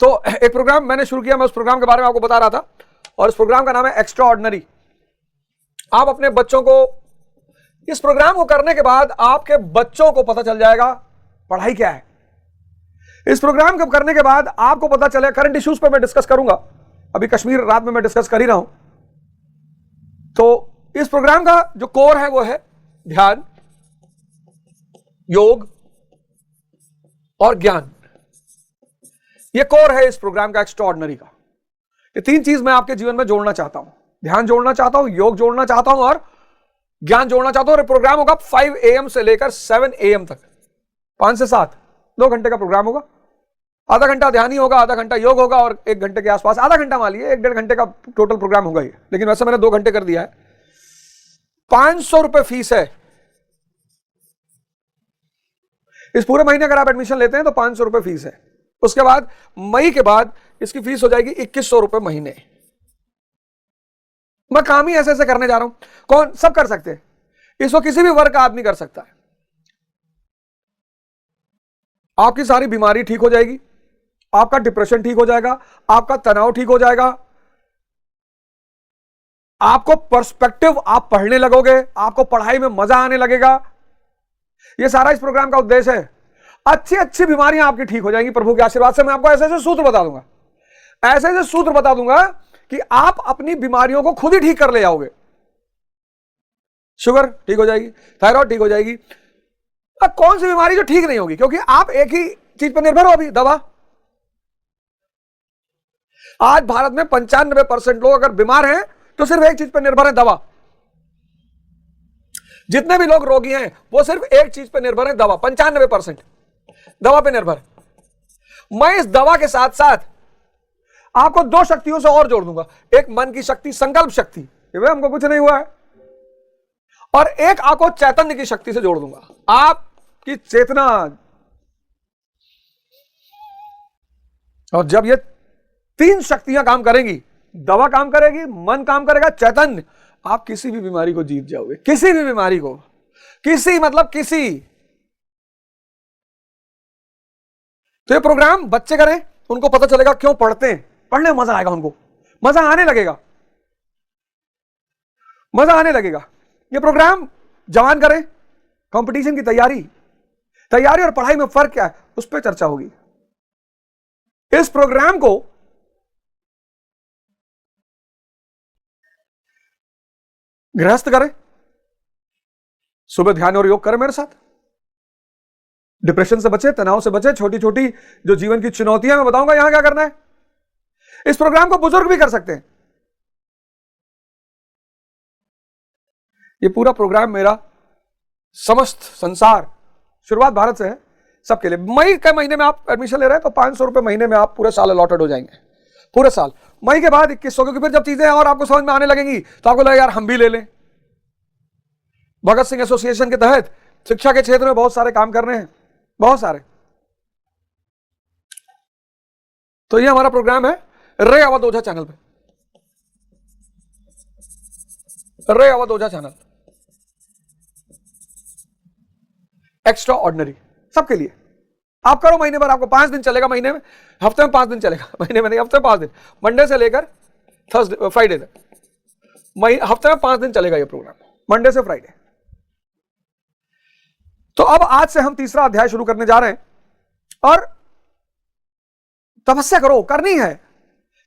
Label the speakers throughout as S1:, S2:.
S1: तो एक प्रोग्राम मैंने शुरू किया, मैं उस प्रोग्राम के बारे में आपको बता रहा था, और इस प्रोग्राम का नाम है एक्स्ट्रा ऑर्डिनरी। आप अपने बच्चों को, इस प्रोग्राम को करने के बाद आपके बच्चों को पता चल जाएगा पढ़ाई क्या है। इस प्रोग्राम को करने के बाद आपको पता चले, करंट इश्यूज पर मैं डिस्कस करूंगा, अभी कश्मीर रात में मैं डिस्कस कर ही रहा हूं। तो इस प्रोग्राम का जो कोर है वो है ध्यान, योग और ज्ञान। ये कोर है इस प्रोग्राम का एक्स्ट्रा ऑर्डिनरी का। ये तीन चीज मैं आपके जीवन में जोड़ना चाहता हूं, ध्यान जोड़ना चाहता हूं, योग जोड़ना चाहता हूं और ज्ञान जोड़ना चाहता हूं। और प्रोग्राम होगा 5 AM से लेकर 7 AM तक, 5 से 7, 2 घंटे का प्रोग्राम होगा। आधा घंटा ध्यान ही होगा, आधा घंटा योग होगा, और 1 घंटे के आसपास, आधा घंटा मान लीजिए, 1-1.5 घंटे का टोटल प्रोग्राम होगा ये, लेकिन वैसे मैंने 2 घंटे कर दिया है। 500 रुपए फीस है। इस पूरे महीने अगर आप एडमिशन लेते हैं तो 500 रुपए फीस है। उसके बाद मई के बाद इसकी फीस हो जाएगी 2100 रुपए महीने। मैं काम ही ऐसे ऐसे करने जा रहा हूं, कौन सब कर सकते हैं इसको, किसी भी वर्ग का आदमी कर सकता है। आपकी सारी बीमारी ठीक हो जाएगी, आपका डिप्रेशन ठीक हो जाएगा, आपका तनाव ठीक हो जाएगा, आपको पर्सपेक्टिव, आप पढ़ने लगोगे, आपको पढ़ाई में मजा आने लगेगा। यह सारा इस प्रोग्राम का उद्देश्य है। अच्छी अच्छी बीमारियां आपकी ठीक हो जाएंगी प्रभु के आशीर्वाद से। मैं आपको ऐसे ऐसे सूत्र बता दूंगा, ऐसे ऐसे सूत्र बता दूंगा कि आप अपनी बीमारियों को खुद ही ठीक कर ले जाओगे। शुगर ठीक हो जाएगी, थायराइड ठीक हो जाएगी। अब कौन सी बीमारी जो ठीक नहीं होगी, क्योंकि आप एक ही चीज पर निर्भर हो अभी, दवा। आज भारत में 95% लोग अगर बीमार हैं तो सिर्फ एक चीज पर निर्भर है, दवा। जितने भी लोग रोगी हैं वो सिर्फ एक चीज पर निर्भर है, दवा। 95% दवा पे निर्भर है। मैं इस दवा के साथ साथ आपको 2 शक्तियों से और जोड़ दूंगा। एक मन की शक्ति, संकल्प शक्ति, हमको कुछ नहीं हुआ है, और एक आपको चैतन्य की शक्ति से जोड़ दूंगा। आपकी चेतना, और जब ये 3 शक्तियां काम करेंगी, दवा काम करेगी, मन काम करेगा, चैतन्य, आप किसी भी बीमारी को जीत जाओगे। किसी भी बीमारी को, किसी मतलब किसी। तो ये प्रोग्राम बच्चे करें, उनको पता चलेगा क्यों पढ़ते हैं, पढ़ने में मजा आएगा, उनको मजा आने लगेगा, मजा आने लगेगा। ये प्रोग्राम जवान करें, कंपटीशन की तैयारी और पढ़ाई में फर्क क्या है उस पर चर्चा होगी। इस प्रोग्राम को गृहस्थ करें, सुबह ध्यान और योग करें मेरे साथ, डिप्रेशन से बचे, तनाव से बचे, छोटी छोटी जो जीवन की चुनौतियां मैं बताऊंगा यहां क्या करना है। इस प्रोग्राम को बुजुर्ग भी कर सकते हैं। ये पूरा प्रोग्राम मेरा समस्त संसार, शुरुआत भारत से है, सबके लिए। मई के महीने में आप एडमिशन ले रहे हैं तो 500 रुपए महीने में आप पूरे साल अलॉटेड हो जाएंगे, पूरे साल। मई के बाद 2100, क्योंकि फिर जब चीजें और आपको समझ में आने लगेंगी तो आपको लगेगा यार हम भी ले लें। भगत सिंह एसोसिएशन के तहत शिक्षा के क्षेत्र में बहुत सारे काम कर रहे हैं, बहुत सारे। तो ये हमारा प्रोग्राम है रे अवध ओझा चैनल पे, रे अवध ओझा चैनल, एक्स्ट्रा ऑर्डिनरी, सबके लिए। आप करो महीने भर, आपको 5 दिन चलेगा महीने में, हफ्ते में 5 दिन चलेगा, महीने में नहीं, हफ्ते में 5 दिन, मंडे से लेकर थर्सडे फ्राइडे तक, हफ्ते में 5 दिन चलेगा ये प्रोग्राम, मंडे से फ्राइडे। तो अब आज से हम तीसरा अध्याय शुरू करने जा रहे हैं। और तपस्या करो, करनी है।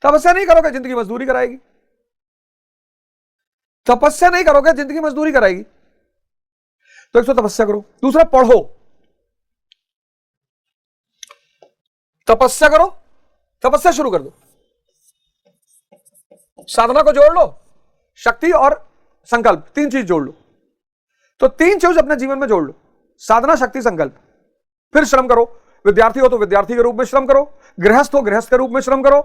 S1: तपस्या नहीं करोगे जिंदगी मजदूरी कराएगी, तपस्या नहीं करोगे जिंदगी मजदूरी कराएगी। तो एक तो तपस्या करो, दूसरा पढ़ो, तपस्या करो, तपस्या शुरू कर दो, साधना को जोड़ लो, शक्ति और संकल्प, 3 चीज जोड़ लो। तो 3 चीज अपने जीवन में जोड़ लो, साधना, शक्ति, संकल्प। फिर श्रम करो, विद्यार्थी हो तो विद्यार्थी के रूप में श्रम करो, गृहस्थ हो गृहस्थ के रूप में श्रम करो,